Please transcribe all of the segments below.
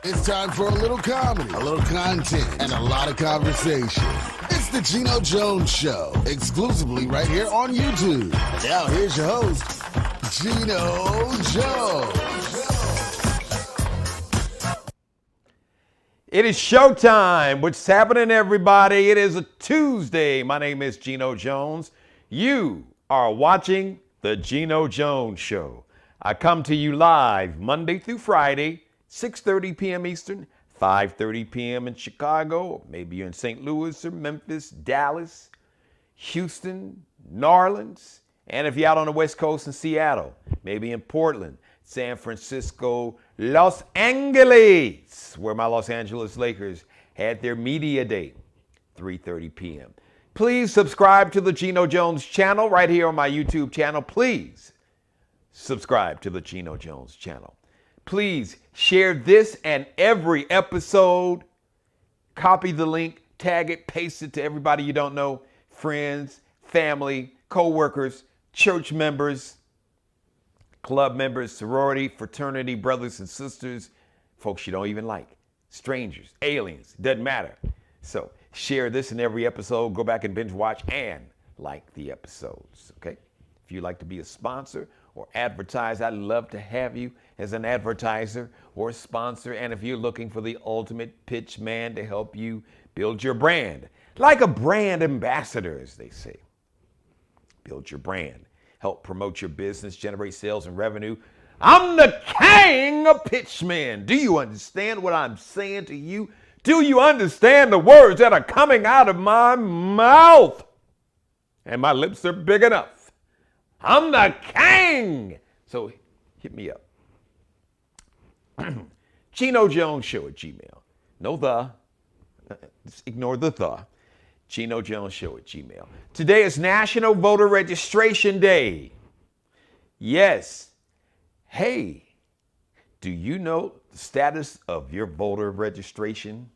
It's time for a little comedy, a little content, and a lot of conversation. It's the Geno Jones Show, exclusively right here on YouTube. Now here's your host, Geno Jones. It is showtime. What's happening, everybody? It is a Tuesday. My name is Geno Jones. You are watching the Geno Jones Show. I come to you live Monday through Friday, 6:30 p.m. Eastern, 5:30 p.m. in Chicago, or maybe you're in St. Louis or Memphis, Dallas, Houston, New Orleans, and if you're out on the West Coast in Seattle, maybe in Portland, San Francisco, Los Angeles, where my Los Angeles Lakers had their media day, 3:30 p.m. Please subscribe to the Geno Jones channel right here on my YouTube channel. Please subscribe to the Geno Jones channel. Please share this and every episode. Copy the link, tag it, paste it to everybody you don't know, friends, family, co-workers, church members, club members, sorority, fraternity, brothers and sisters, folks you don't even like, strangers, aliens, doesn't matter. So share this in every episode, go back and binge watch and like the episodes, okay? If you'd like to be a sponsor or advertise, I'd love to have you as an advertiser or sponsor. And if you're looking for the ultimate pitch man to help you build your brand, like a brand ambassador, as they say, build your brand, help promote your business, generate sales and revenue. I'm the king of pitchmen. Do you understand what I'm saying to you? Do you understand the words that are coming out of my mouth? And my lips are big enough. I'm the king. So hit me up. Geno Jones Show at Gmail. No the. Just ignore the. Geno Jones Show at Gmail. Today is National Voter Registration Day. Yes. Hey, do you know the status of your voter registration?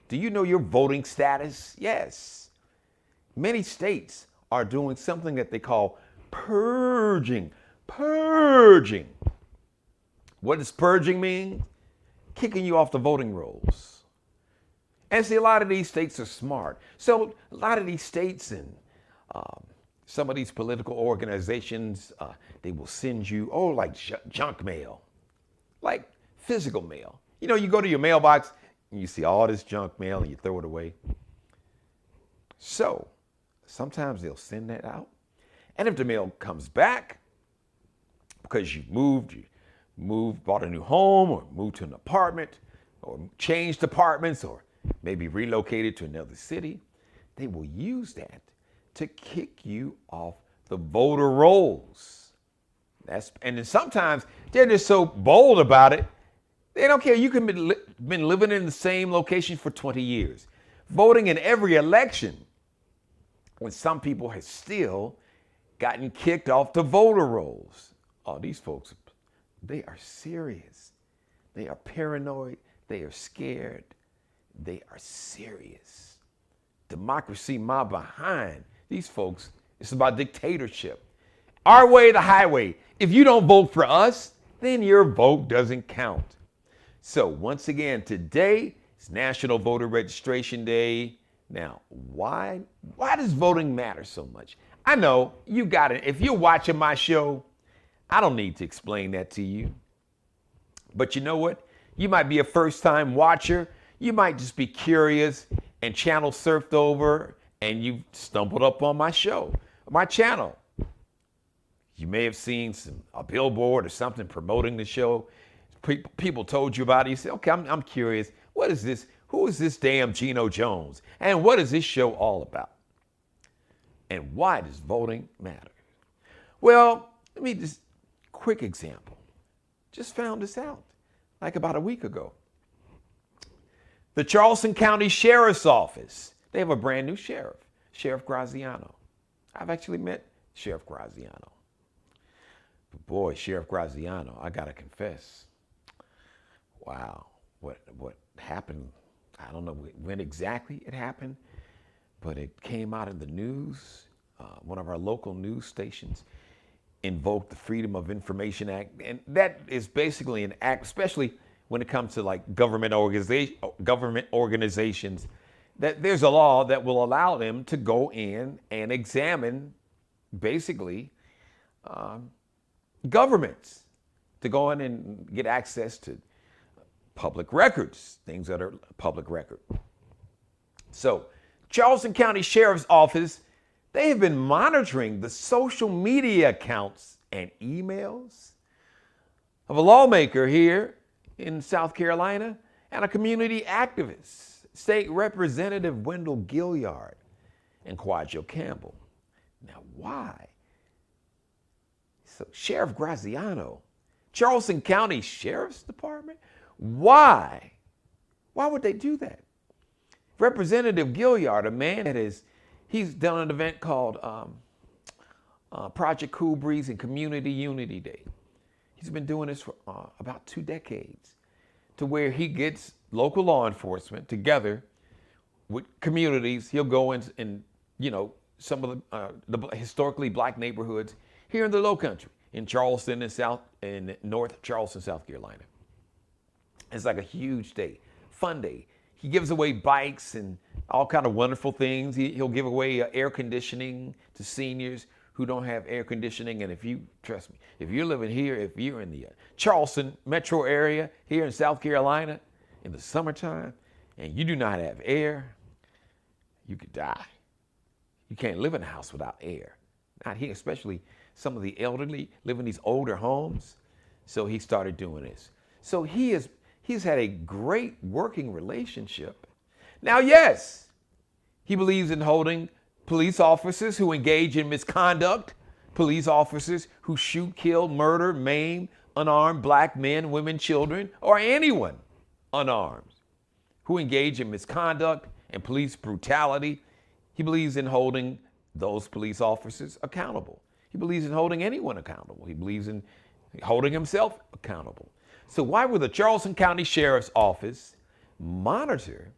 Do you know your voting status? Yes. Many states are doing something that they call purging. Purging. What does purging mean? Kicking you off the voting rolls. And see, a lot of these states are smart. So a lot of these states and some of these political organizations, they will send you, like junk mail, like physical mail. You know, you go to your mailbox and you see all this junk mail and you throw it away. So sometimes they'll send that out. And if the mail comes back, because you moved, bought a new home, or moved to an apartment, or changed apartments, or maybe relocated to another city, they will use that to kick you off the voter rolls. And then sometimes they're just so bold about it, they don't care. You can be been living in the same location for 20 years, voting in every election, when some people have still gotten kicked off the voter rolls. Oh, these folks, they are serious. They are paranoid. They are scared. They are serious. Democracy, my behind. These folks, it's about dictatorship. Our way, the highway. If you don't vote for us, then your vote doesn't count. So once again, today is National Voter Registration Day. Now, why does voting matter so much? I know you got it. If you're watching my show, I don't need to explain that to you. But you know what? You might be a first-time watcher. You might just be curious and channel surfed over and you stumbled up on my show, my channel. You may have seen a billboard or something promoting the show. People told you about it. You said, okay, I'm curious. What is this? Who is this damn Geno Jones? And what is this show all about? And why does voting matter? Well, let me just, quick example. Just found this out like about a week ago. The Charleston County Sheriff's Office, they have a brand new sheriff, Sheriff Graziano. I've actually met Sheriff Graziano. But boy, Sheriff Graziano, I gotta confess, wow, what happened, I don't know when exactly it happened, but it came out in the news. One of our local news stations invoked the Freedom of Information Act, and that is basically an act, especially when it comes to like government organizations, that there's a law that will allow them to go in and examine basically governments, to go in and get access to public records, things that are public record. So Charleston County Sheriff's Office, they have been monitoring the social media accounts and emails of a lawmaker here in South Carolina and a community activist, State Representative Wendell Gilliard and Quadjo Campbell. Now, why? So Sheriff Graziano, Charleston County Sheriff's Department, why? Why would they do that? Representative Gilliard, a man that he's done an event called Project Cool Breeze and Community Unity Day. He's been doing this for about 2 decades, to where he gets local law enforcement together with communities. He'll go in some of the historically black neighborhoods here in the Lowcountry, in Charleston and North Charleston, South Carolina. It's like a huge day, fun day. He gives away bikes and all kind of wonderful things. He'll give away air conditioning to seniors who don't have air conditioning. And trust me, if you're living here, if you're in the Charleston metro area here in South Carolina in the summertime, and you do not have air, you could die. You can't live in a house without air. Not here, especially some of the elderly live in these older homes. So he started doing this. So he's had a great working relationship. Now, yes, he believes in holding police officers who engage in misconduct, police officers who shoot, kill, murder, maim unarmed black men, women, children, or anyone unarmed who engage in misconduct and police brutality. He believes in holding those police officers accountable. He believes in holding anyone accountable. He believes in holding himself accountable. So why would the Charleston County Sheriff's Office monitor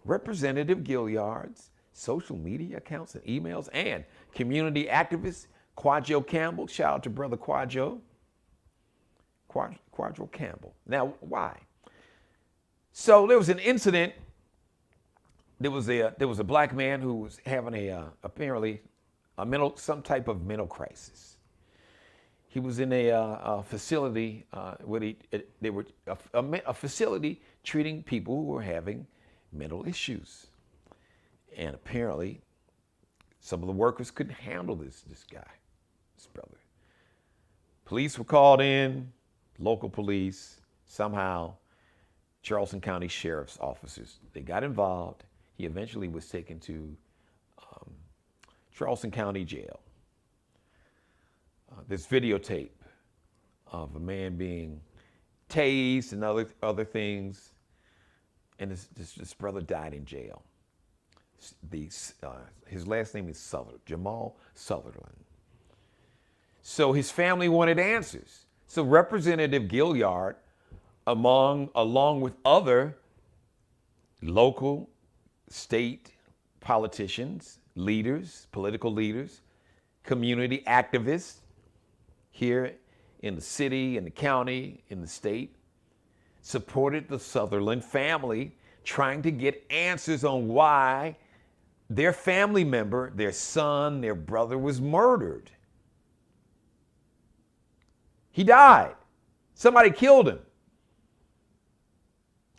Representative Gilliard's social media accounts and emails and community activist Quadjo Campbell? Shout out to brother Quadjo Campbell. Now, why? So there was an incident. There was a black man who was having apparently some type of mental crisis. He was in a facility where they were a facility treating people who were having mental issues, and apparently some of the workers couldn't handle this brother. Police were called in, local police. Somehow, Charleston County Sheriff's officers, they got involved. He eventually was taken to Charleston County Jail. This videotape of a man being tased and other things, and this brother died in jail. His last name is Sutherland, Jamal Sutherland. So his family wanted answers. So Representative Gilliard, along with other local, state politicians, leaders, political leaders, community activists here in the city, in the county, in the state, supported the Sutherland family, trying to get answers on why their family member, their son, their brother was murdered. He died. Somebody killed him.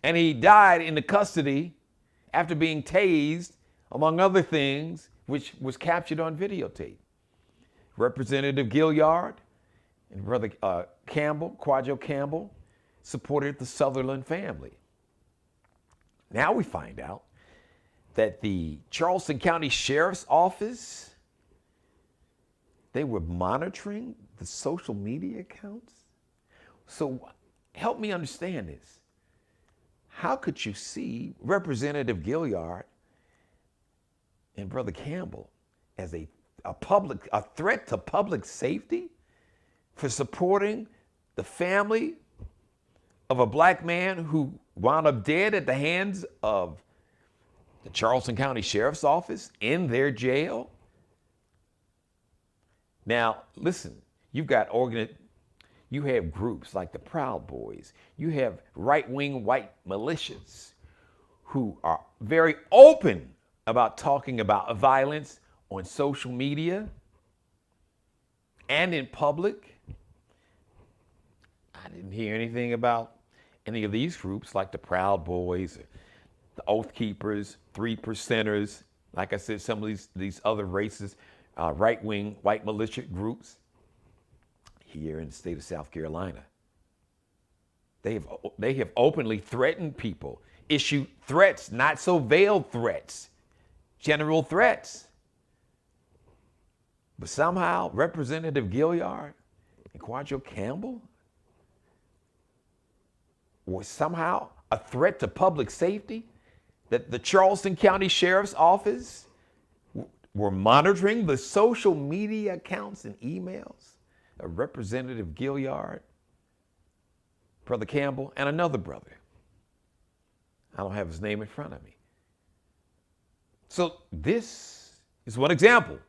And he died in the custody after being tased, among other things, which was captured on videotape. Representative Gilliard and brother Quadjo Campbell, supported the Sutherland family. Now we find out that the Charleston County Sheriff's Office, they were monitoring the social media accounts. So help me understand this. How could you see Representative Gilliard and brother Campbell as a threat to public safety for supporting the family of a black man who wound up dead at the hands of the Charleston County Sheriff's Office in their jail? Now, listen, you've got You have groups like the Proud Boys. You have right-wing white militias who are very open about talking about violence on social media and in public. I didn't hear anything about any of these groups like the Proud Boys, the Oath Keepers, Three Percenters. Like I said, some of these other races, right-wing white militia groups here in the state of South Carolina. They have openly threatened people, issued threats, not so veiled threats, general threats. But somehow Representative Gilliard and Quadro Campbell was somehow a threat to public safety, that the Charleston County Sheriff's Office were monitoring the social media accounts and emails of Representative Gilliard, Brother Campbell, and another brother. I don't have his name in front of me. So this is one example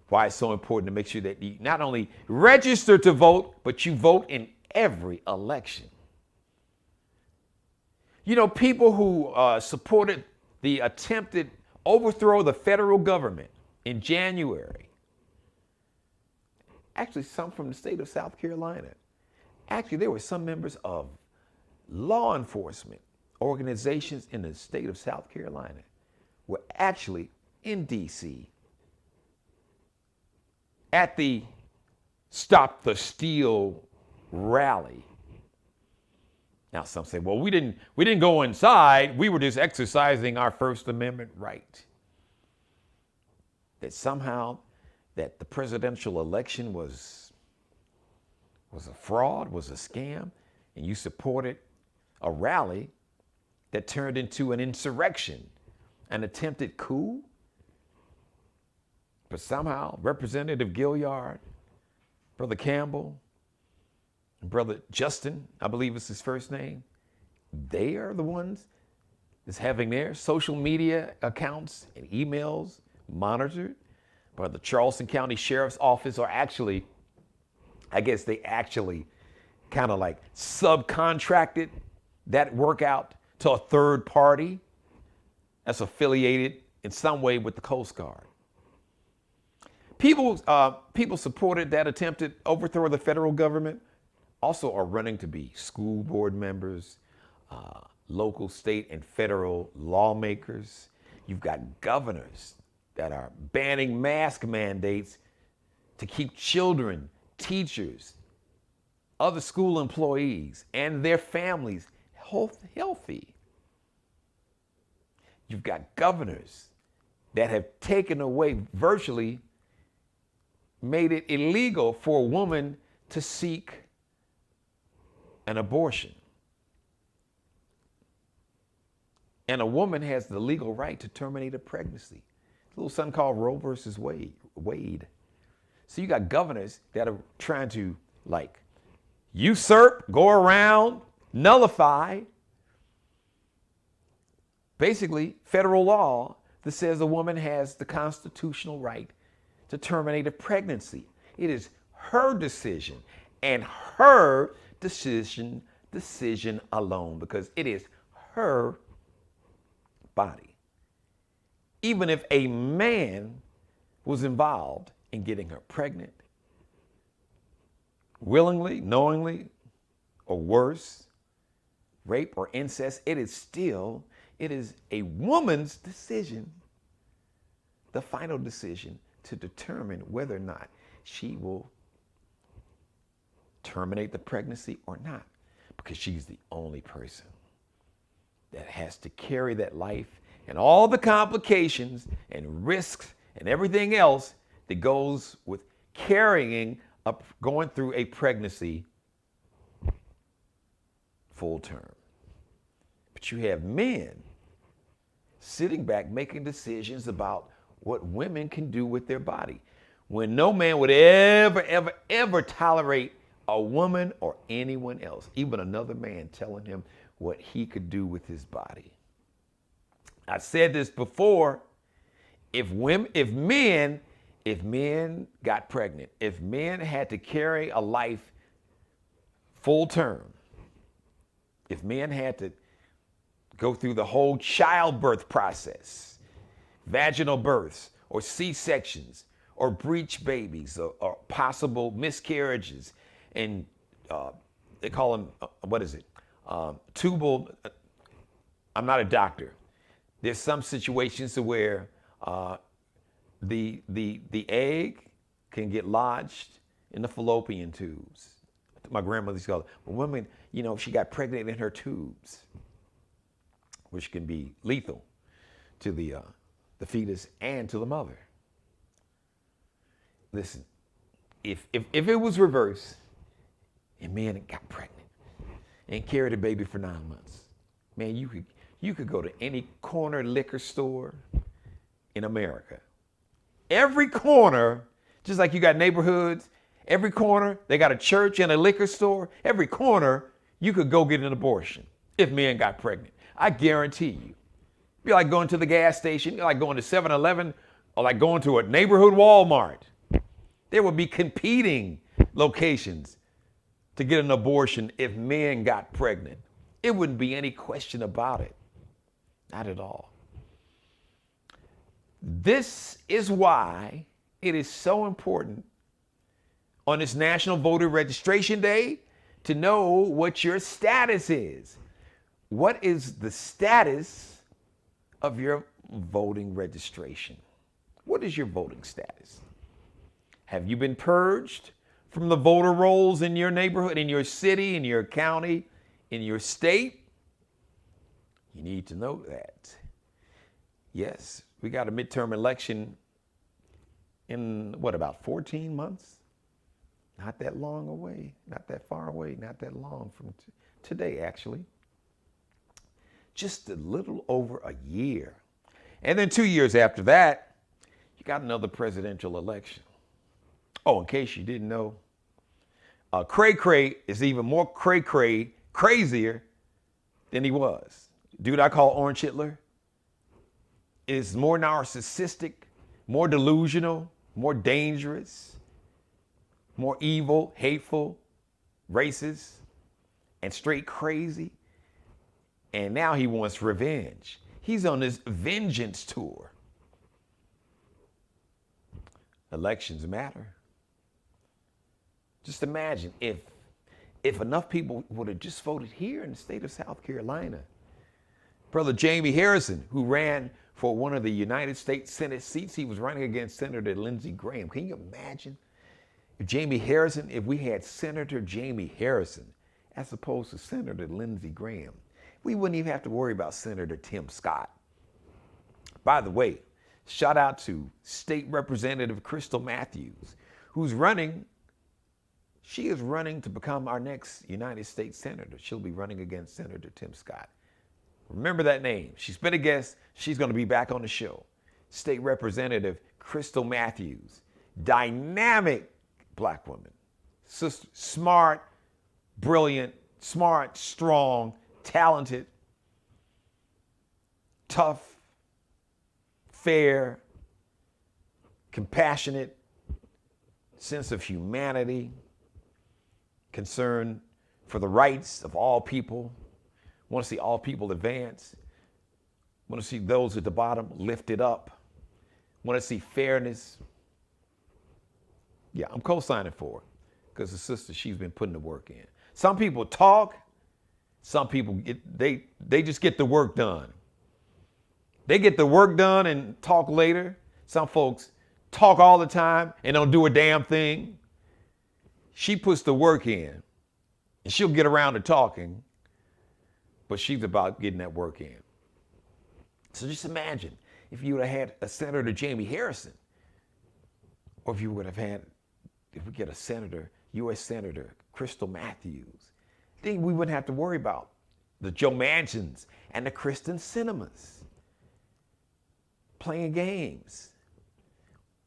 why it's so important to make sure that you not only register to vote, but you vote in every election. You know, people who supported the attempted overthrow of the federal government in January, actually some from the state of South Carolina, actually there were some members of law enforcement organizations in the state of South Carolina were actually in D.C. at the Stop the Steal rally. Now some say, well, we didn't go inside. We were just exercising our First Amendment right. That somehow that the presidential election was a fraud, was a scam, and you supported a rally that turned into an insurrection, an attempted coup. But somehow Representative Gilliard, Brother Campbell, Brother Justin, I believe is his first name, they are the ones that's having their social media accounts and emails monitored by the Charleston County Sheriff's Office, or actually, I guess they actually kind of like subcontracted that work out to a third party that's affiliated in some way with the Coast Guard. People supported that attempted overthrow of the federal government also are running to be school board members, local, state, and federal lawmakers. You've got governors that are banning mask mandates to keep children, teachers, other school employees, and their families healthy. You've got governors that have taken away, virtually made it illegal for a woman to seek an abortion. And a woman has the legal right to terminate a pregnancy. A little something called Roe versus Wade. So you got governors that are trying to like usurp, go around, nullify basically federal law that says a woman has the constitutional right to terminate a pregnancy. It is her decision and her decision alone, because it is her body. Even if a man was involved in getting her pregnant, willingly, knowingly, or worse, rape or incest, it is a woman's decision, the final decision to determine whether or not she will terminate the pregnancy or not, because she's the only person that has to carry that life and all the complications and risks and everything else that goes with going through a pregnancy full term. But you have men sitting back making decisions about what women can do with their body, when no man would ever tolerate a woman or anyone else, even another man, telling him what he could do with his body. I said this before. If men got pregnant, if men had to carry a life full term, if men had to go through the whole childbirth process, vaginal births or C-sections or breech babies or possible miscarriages, and they call them, tubal, I'm not a doctor. There's some situations where the egg can get lodged in the fallopian tubes. My grandmother used to call it. But women, she got pregnant in her tubes, which can be lethal to the fetus and to the mother. Listen, if it was reversed and men got pregnant and carried a baby for 9 months, man, you could go to any corner liquor store in America. Every corner, just like you got neighborhoods, every corner, they got a church and a liquor store. Every corner, you could go get an abortion if men got pregnant. I guarantee you. It'd be like going to the gas station, like going to 7-Eleven, or like going to a neighborhood Walmart. There would be competing locations to get an abortion if men got pregnant. It wouldn't be any question about it. Not at all. This is why it is so important on this National Voter Registration Day to know what your status is. What is the status of your voting registration? What is your voting status? Have you been purged from the voter rolls in your neighborhood, in your city, in your county, in your state? You need to know that. Yes, we got a midterm election in about 14 months? Not that long away, not that far away, not that long from today, actually. Just a little over a year. And then 2 years after that, you got another presidential election. Oh, in case you didn't know, Cray Cray is even more crazier than he was. Dude I call Orange Hitler is more narcissistic, more delusional, more dangerous, more evil, hateful, racist, and straight crazy. And now he wants revenge. He's on this vengeance tour. Elections matter. Just imagine if enough people would have just voted here in the state of South Carolina. Brother Jamie Harrison, who ran for one of the United States Senate seats, he was running against Senator Lindsey Graham. Can you imagine if we had Senator Jamie Harrison as opposed to Senator Lindsey Graham? We wouldn't even have to worry about Senator Tim Scott. By the way, shout out to State Representative Crystal Matthews, who's running. She is running to become our next United States Senator. She'll be running against Senator Tim Scott. Remember that name. She's been a guest. She's going to be back on the show. State Representative Crystal Matthews. Dynamic black woman. Smart, brilliant, smart, strong, talented, tough, fair, compassionate, sense of humanity, concern for the rights of all people. Want to see all people advance. Want to see those at the bottom lifted up. Want to see fairness. Yeah, I'm co-signing for her because the sister, she's been putting the work in. Some people talk. Some people, they just get the work done. They get the work done and talk later. Some folks talk all the time and don't do a damn thing. She puts the work in and she'll get around to talking, but she's about getting that work in. So just imagine if you would have had a Senator Jamie Harrison, or if you would have had, if we get a Senator, U.S. Senator Crystal Matthews, then we wouldn't have to worry about the Joe Manchins and the Kristen Cinemas playing games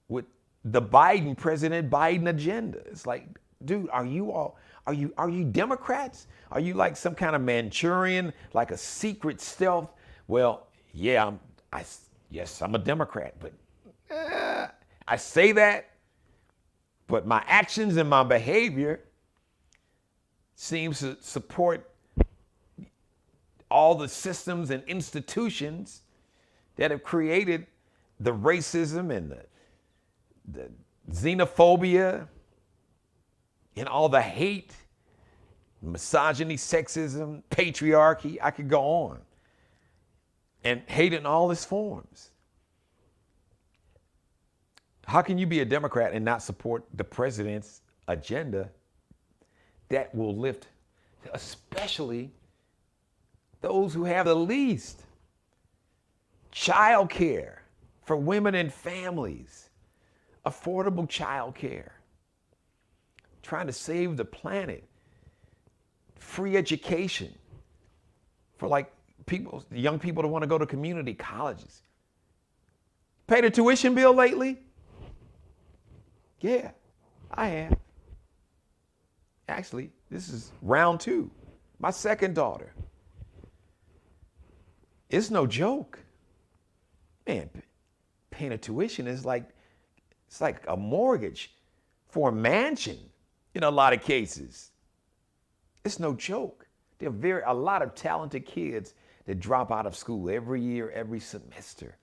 with the President Biden agenda. It's like, dude, are you Democrats? Are you like some kind of Manchurian, like a secret stealth? Well, yeah, I'm a Democrat, but I say that, but my actions and my behavior seems to support all the systems and institutions that have created the racism and the xenophobia and all the hate, misogyny, sexism, patriarchy. I could go on. And hate in all its forms. How can you be a Democrat and not support the president's agenda that will lift especially those who have the least? Child care for women and families, affordable child care, trying to save the planet, free education for like people, young people that want to go to community colleges. Paid a tuition bill lately? Yeah, I have. Actually, this is round 2. My second daughter. It's no joke. Man, paying a tuition is it's like a mortgage for a mansion in a lot of cases. It's no joke. There are a lot of talented kids that drop out of school every year, every semester,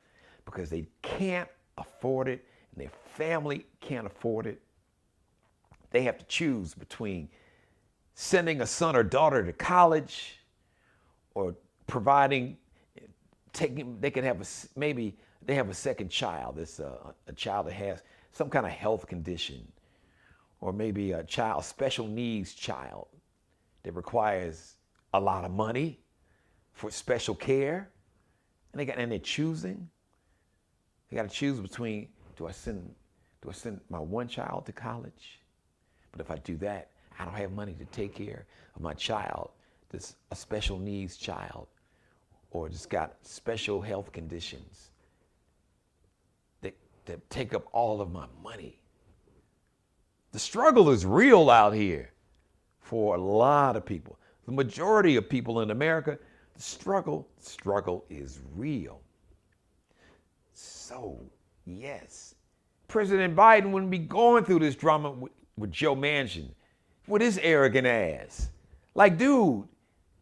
because they can't afford it and their family can't afford it. They have to choose between sending a son or daughter to college or providing, they can have maybe they have a second child. It's a child that has some kind of health condition, or maybe a special needs child that requires a lot of money for special care, and they're choosing. They got to choose between, do I send my one child to college? But if I do that, I don't have money to take care of my child that's a special needs child, or just got special health conditions that take up all of my money. The struggle is real out here for a lot of people. The majority of people in America, the struggle is real. So, yes, President Biden wouldn't be going through this drama with Joe Manchin, with his arrogant ass. Like, dude,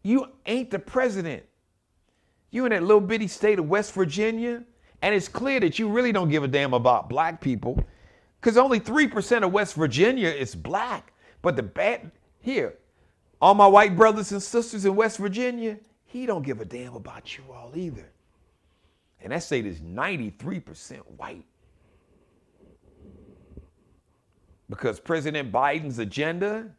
you ain't the president. You in that little bitty state of West Virginia, and it's clear that you really don't give a damn about black people, because only 3% of West Virginia is black. But all my white brothers and sisters in West Virginia, he don't give a damn about you all either. And that state is 93% white. Because President Biden's agenda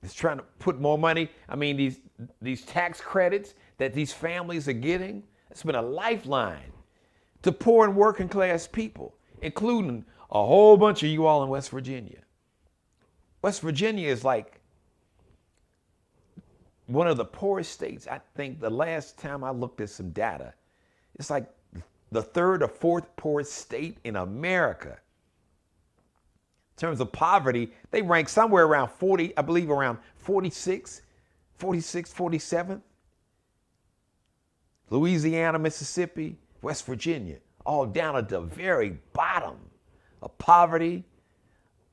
is trying to put more money. I mean, these tax credits that these families are getting, it's been a lifeline to poor and working class people, including a whole bunch of you all in West Virginia. West Virginia is like one of the poorest states. I think the last time I looked at some data, it's like the 3rd or 4th poorest state in America. In terms of poverty, they rank somewhere around 40, I believe around 47th. Louisiana, Mississippi, West Virginia, all down at the very bottom of poverty,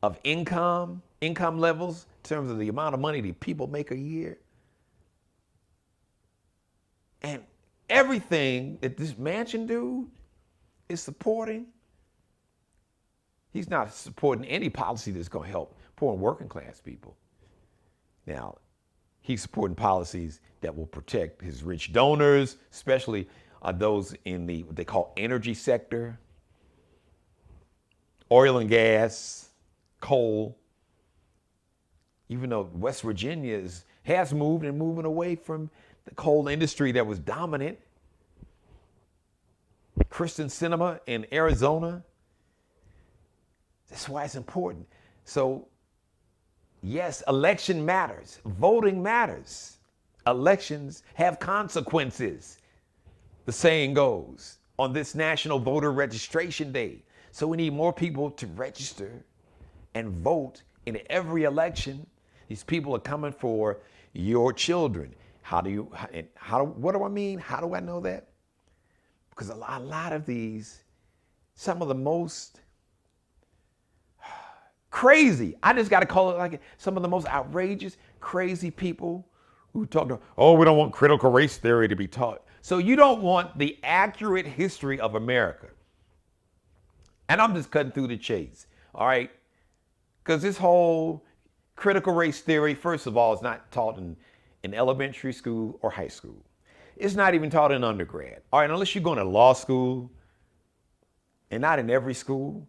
of income levels, in terms of the amount of money that people make a year. And everything that this Manchin dude is supporting, he's not supporting any policy that's going to help poor and working class people. Now, he's supporting policies that will protect his rich donors, especially those in what they call energy sector, oil and gas, coal. Even though West Virginia has moved and moving away from the coal industry that was dominant. Christian Cinema in Arizona. That's why it's important. So, yes, election matters. Voting matters. Elections have consequences, the saying goes, on this National Voter Registration Day. So we need more people to register and vote in every election. These people are coming for your children. What do I mean? How do I know that? Because a lot of these, some of the most Crazy. I just got to call it like it. Some of the most outrageous, crazy people who talk about, oh, we don't want critical race theory to be taught. So you don't want the accurate history of America. And I'm just cutting through the chase, all right? Because this whole critical race theory, first of all, is not taught in elementary school or high school. It's not even taught in undergrad. All right, unless you're going to law school, and not in every school.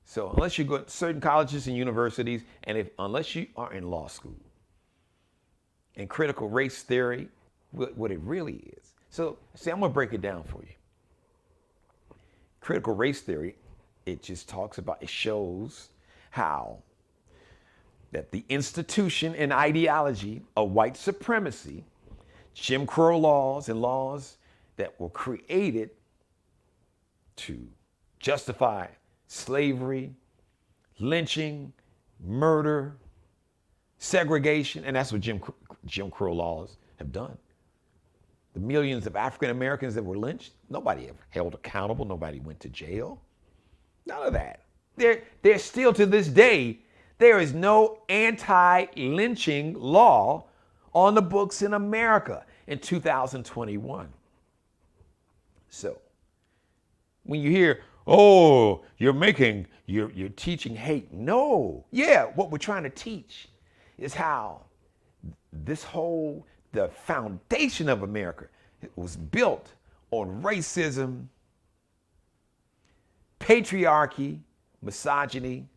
So unless you go to certain colleges and universities, and unless you are in law school. And critical race theory, what it really is. So, see, I'm going to break it down for you. Critical race theory, it just talks about, it shows how that the institution and ideology of white supremacy, Jim Crow laws and laws that were created to justify slavery, lynching, murder, segregation, and that's what Jim Crow laws have done. The millions of African Americans that were lynched, nobody ever held accountable, nobody went to jail. None of that. There's still to this day, there is no anti-lynching law on the books in America in 2021. So, when you hear, oh, you're teaching hate. No. Yeah, what we're trying to teach is how the foundation of America was built on racism, patriarchy, misogyny.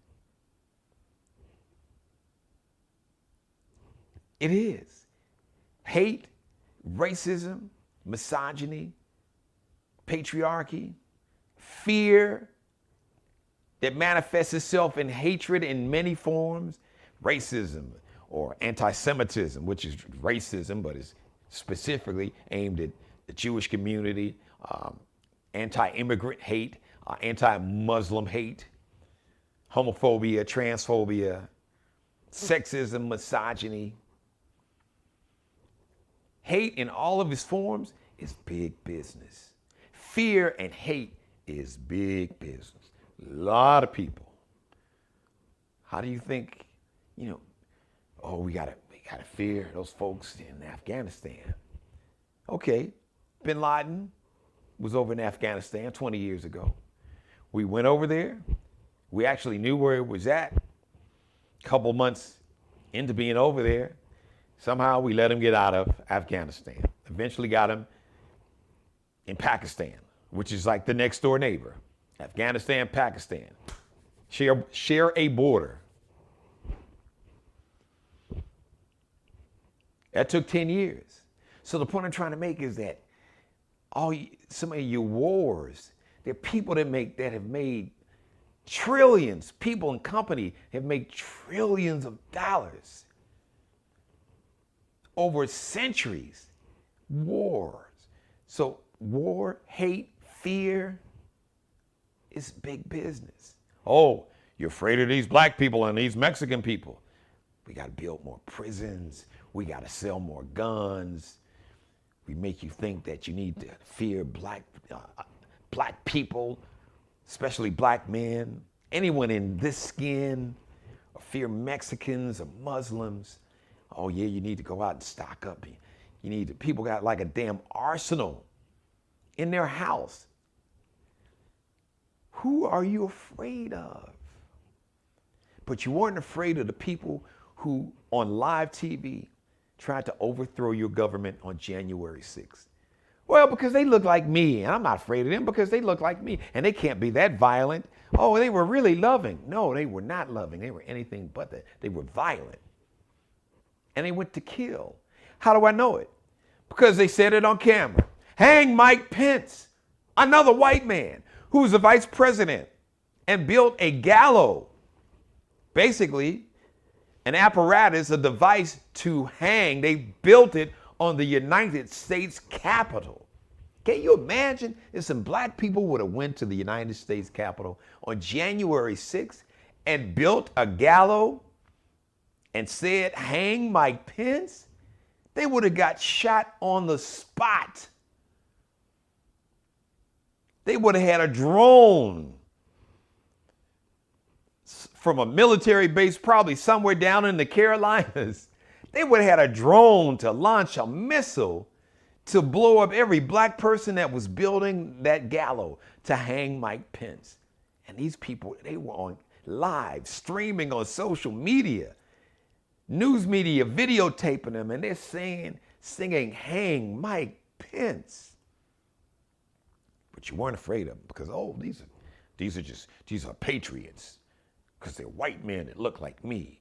It is. Hate, racism, misogyny, patriarchy, fear that manifests itself in hatred in many forms, racism or anti-Semitism, which is racism, but is specifically aimed at the Jewish community, anti-immigrant hate, anti-Muslim hate, homophobia, transphobia, sexism, misogyny. Hate in all of its forms is big business. Fear and hate is big business. A lot of people. How do you think, we gotta fear those folks in Afghanistan. Okay, Bin Laden was over in Afghanistan 20 years ago. We went over there. We actually knew where it was at. A couple months into being over there, somehow we let him get out of Afghanistan. Eventually got him in Pakistan, which is like the next door neighbor. Afghanistan, Pakistan. Share a border. That took 10 years. So the point I'm trying to make is that some of your wars, there are people that have made trillions, people and company have made trillions of dollars over centuries. Wars. So war, hate, fear is big business. Oh, you're afraid of these black people and these Mexican people. We got to build more prisons. We got to sell more guns. We make you think that you need to fear black people, especially black men, anyone in this skin, or fear Mexicans or Muslims. Oh yeah, you need to go out and stock up. People got like a damn arsenal in their house. Who are you afraid of? But you weren't afraid of the people who on live TV tried to overthrow your government on January 6th. Well, because they look like me, and I'm not afraid of them because they look like me, and they can't be that violent. Oh, they were really loving. No, they were not loving. They were anything but that. They were violent. And they went to kill. How do I know it? Because they said it on camera. Hang Mike Pence, another white man who was the vice president and built a gallows, basically an apparatus, a device to hang. They built it on the United States Capitol. Can you imagine if some black people would have went to the United States Capitol on January 6th and built a gallows and said, hang Mike Pence? They would have got shot on the spot. They would have had a drone from a military base, probably somewhere down in the Carolinas, they would have had a drone to launch a missile to blow up every black person that was building that gallows to hang Mike Pence. And these people, they were on live, streaming on social media, news media videotaping them, and they're singing, hang Mike Pence. But you weren't afraid of them because, oh, these are patriots because they're white men that look like me.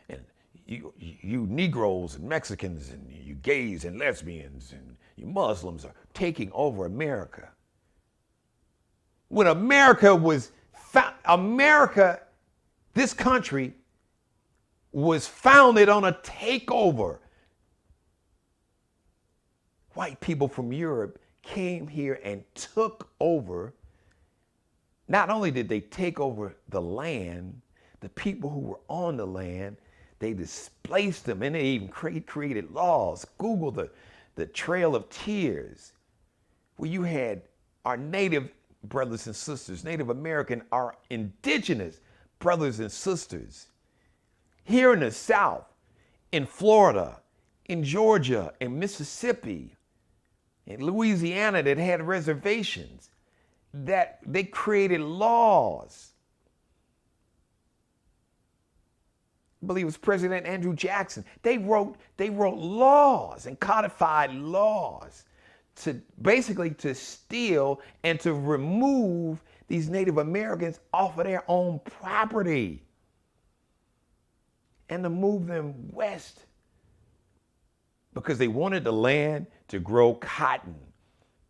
And you Negroes and Mexicans and you gays and lesbians and you Muslims are taking over America. When America was this country was founded on a takeover. White people from Europe came here and took over. Not only did they take over the land, the people who were on the land, they displaced them, and they even created laws. Google the Trail of Tears, where you had our native brothers and sisters, Native American, our indigenous brothers and sisters, here in the South, in Florida, in Georgia, in Mississippi, in Louisiana that had reservations, that they created laws. I believe it was President Andrew Jackson. They wrote laws and codified laws to basically to steal and to remove these Native Americans off of their own property and to move them west because they wanted the land to grow cotton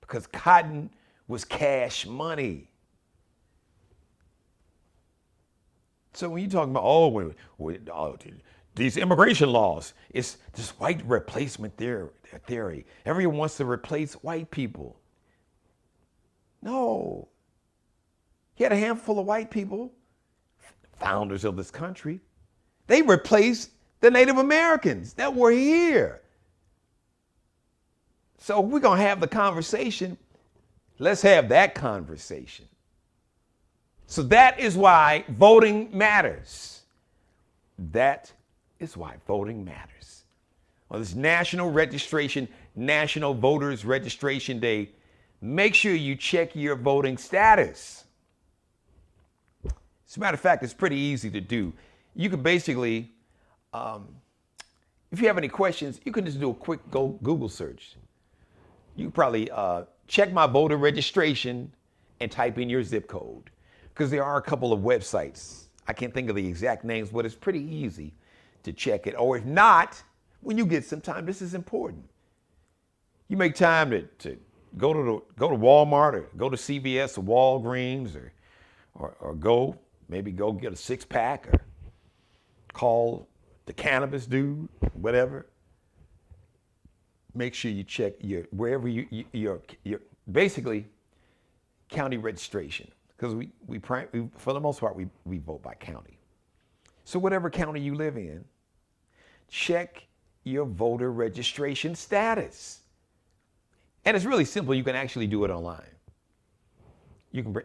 because cotton was cash money. So when you're talking about, these immigration laws, it's this white replacement theory. Everyone wants to replace white people. No. He had a handful of white people, founders of this country. They replaced the Native Americans that were here. So if we're going to have the conversation, let's have that conversation. So that is why voting matters. That is why voting matters. On this National Voters Registration Day, make sure you check your voting status. As a matter of fact, it's pretty easy to do. You can basically, if you have any questions, you can just do a quick Google search. You probably check my voter registration and type in your zip code. Because there are a couple of websites. I can't think of the exact names, but it's pretty easy to check it. Or if not, when you get some time, this is important. You make time to go to Walmart or go to CVS or Walgreens or go get a 6-pack or call the cannabis dude, whatever. Make sure you check wherever your basically county registration. Because we for the most part, we vote by county. So whatever county you live in, check your voter registration status. And it's really simple. You can actually do it online. You can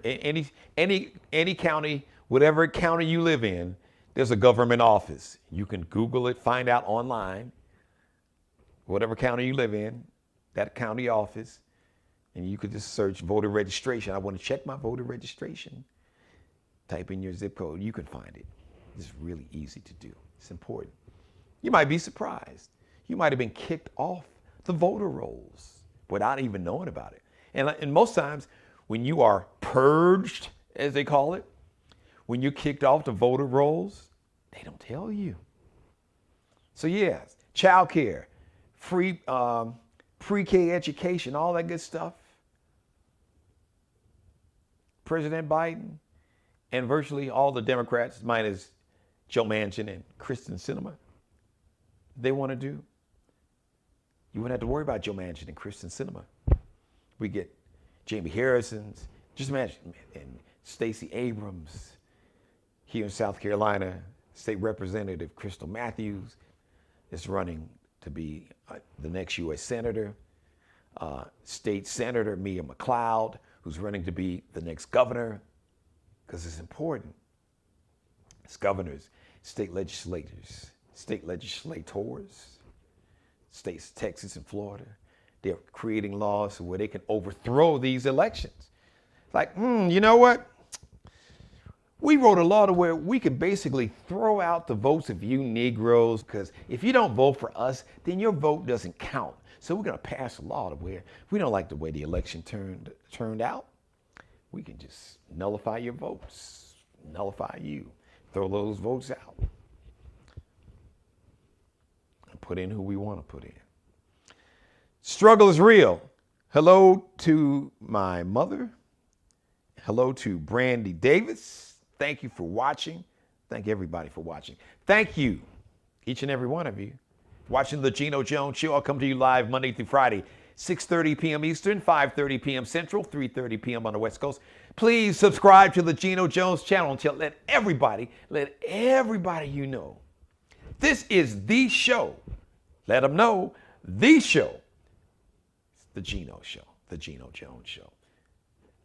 any county, whatever county you live in, there's a government office. You can Google it, find out online, whatever county you live in, that county office. And you could just search voter registration. I want to check my voter registration. Type in your zip code. You can find it. It's really easy to do. It's important. You might be surprised. You might have been kicked off the voter rolls without even knowing about it. And most times when you are purged, as they call it, when you're kicked off the voter rolls, they don't tell you. So yes, child care, free pre-K education, all that good stuff. President Biden and virtually all the Democrats, minus Joe Manchin and Kristen Sinema, they want to do. You wouldn't have to worry about Joe Manchin and Kristen Sinema. We get Jamie Harrison's, just imagine, and Stacey Abrams here in South Carolina, State Representative Crystal Matthews is running to be the next U.S. Senator. State Senator Mia McLeod, who's running to be the next governor, because it's important. It's governors, state legislators, states Texas and Florida. They're creating laws where they can overthrow these elections. Like, you know what? We wrote a law to where we could basically throw out the votes of you Negroes, because if you don't vote for us, then your vote doesn't count. So we're going to pass a law to where if we don't like the way the election turned out, we can just nullify your votes, nullify you, throw those votes out, and put in who we want to put in. Struggle is real. Hello to my mother. Hello to Brandy Davis. Thank you for watching. Thank everybody for watching. Thank you, each and every one of you, for watching the Geno Jones Show. I'll come to you live Monday through Friday, 6:30 p.m. Eastern, 5:30 p.m. Central, 3:30 p.m. on the West Coast. Please subscribe to the Geno Jones channel and let everybody you know. This is the show. Let them know the show. It's the Geno Show, the Geno Jones Show.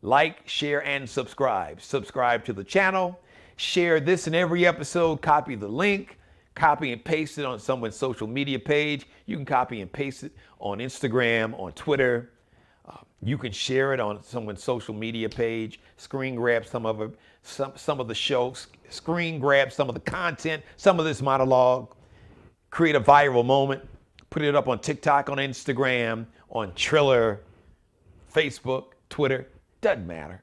Like, share, and subscribe. Subscribe to the channel. Share this and every episode. Copy the link. Copy and paste it on someone's social media page. You can copy and paste it on Instagram, on Twitter. You can share it on someone's social media page. Screen grab some of the shows. Screen grab some of the content. Some of this monologue. Create a viral moment. Put it up on TikTok, on Instagram, on Triller, Facebook, Twitter. Doesn't matter.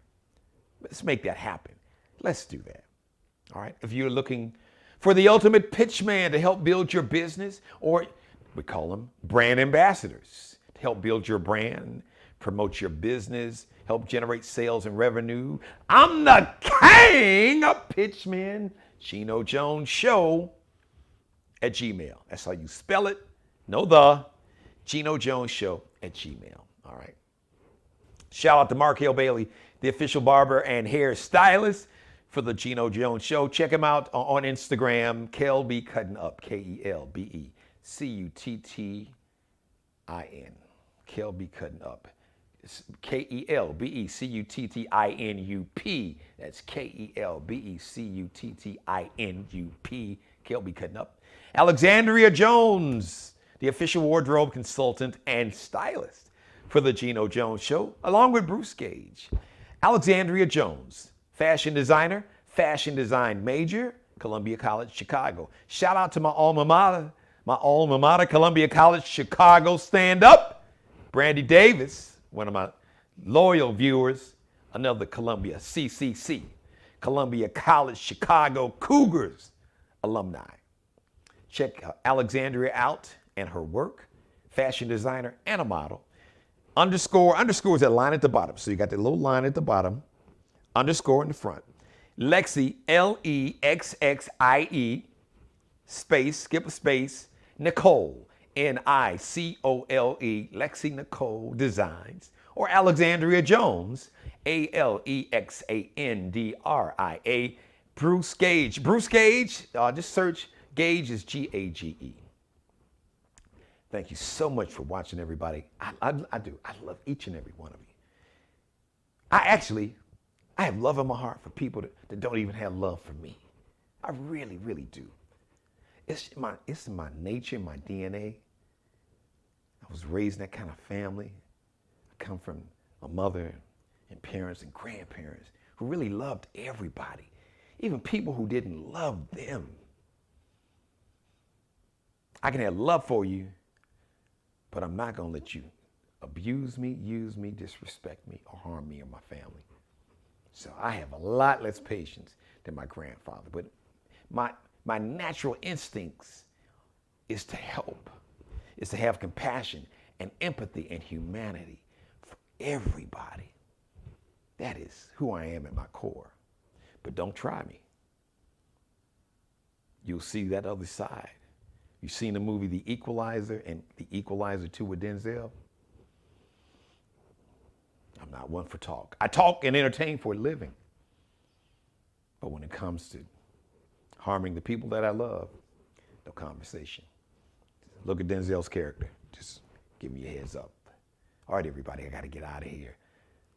Let's make that happen. Let's do that. All right. If you're looking for the ultimate pitch man to help build your business, or we call them brand ambassadors, to help build your brand, promote your business, help generate sales and revenue, I'm the king of pitchmen. Geno Jones Show at Gmail. That's how you spell it. No the. Geno Jones Show at Gmail. All right. Shout out to Mark Hale Bailey, the official barber and hair stylist for the Geno Jones Show. Check him out on Instagram, Kelby Cutting Up, KelbeCuttin. Kelby Cutting Up. It's KelbeCuttinup. That's KelbeCuttinup. Kelby Cutting Up. Alexandria Jones, the official wardrobe consultant and stylist for the Geno Jones Show, along with Bruce Gage. Alexandria Jones, fashion designer, fashion design major, Columbia College, Chicago. Shout out to my alma mater, Columbia College, Chicago. Stand up. Brandy Davis, one of my loyal viewers, another Columbia CCC, Columbia College, Chicago Cougars alumni. Check Alexandria out and her work, fashion designer and a model. Underscore is that line at the bottom. So you got that little line at the bottom, underscore in the front. Lexi, Lexxie, space, skip a space, Nicole, Nicole, Lexi Nicole Designs, or Alexandria Jones, Alexandria, Bruce Gage. Bruce Gage, just search Gage is Gage. Thank you so much for watching, everybody. I do. I love each and every one of you. I have love in my heart for people that don't even have love for me. I really, really do. It's in my nature, my DNA. I was raised in that kind of family. I come from my mother and parents and grandparents who really loved everybody, even people who didn't love them. I can have love for you, but I'm not going to let you abuse me, use me, disrespect me, or harm me or my family. So I have a lot less patience than my grandfather. But my natural instincts is to help, is to have compassion and empathy and humanity for everybody. That is who I am at my core. But don't try me. You'll see that other side. You've seen the movie The Equalizer and The Equalizer 2 with Denzel? I'm not one for talk. I talk and entertain for a living. But when it comes to harming the people that I love, no conversation. Look at Denzel's character. Just give me a heads up. All right, everybody, I got to get out of here.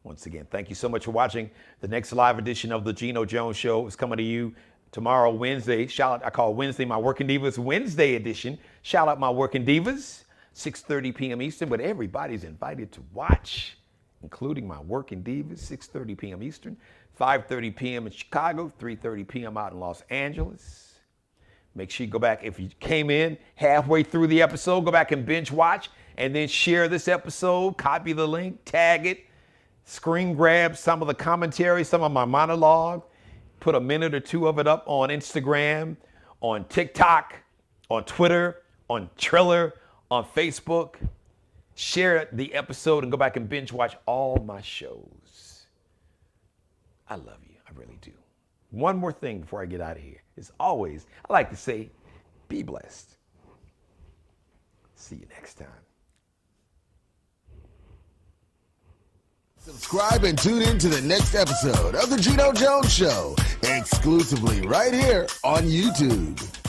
Once again, thank you so much for watching. The next live edition of the Geno Jones Show is coming to you Tomorrow, Wednesday, I call Wednesday my Working Divas Wednesday edition. Shout out my Working Divas, 6:30 p.m. Eastern, but everybody's invited to watch, including my Working Divas, 6:30 p.m. Eastern, 5:30 p.m. in Chicago, 3:30 p.m. out in Los Angeles. Make sure you go back. If you came in halfway through the episode, go back and binge watch, and then share this episode, copy the link, tag it, screen grab some of the commentary, some of my monologue, put a minute or two of it up on Instagram, on TikTok, on Twitter, on Triller, on Facebook. Share the episode and go back and binge watch all my shows. I love you. I really do. One more thing before I get out of here. As always, I like to say, be blessed. See you next time. Subscribe and tune in to the next episode of The Geno Jones Show, exclusively right here on YouTube.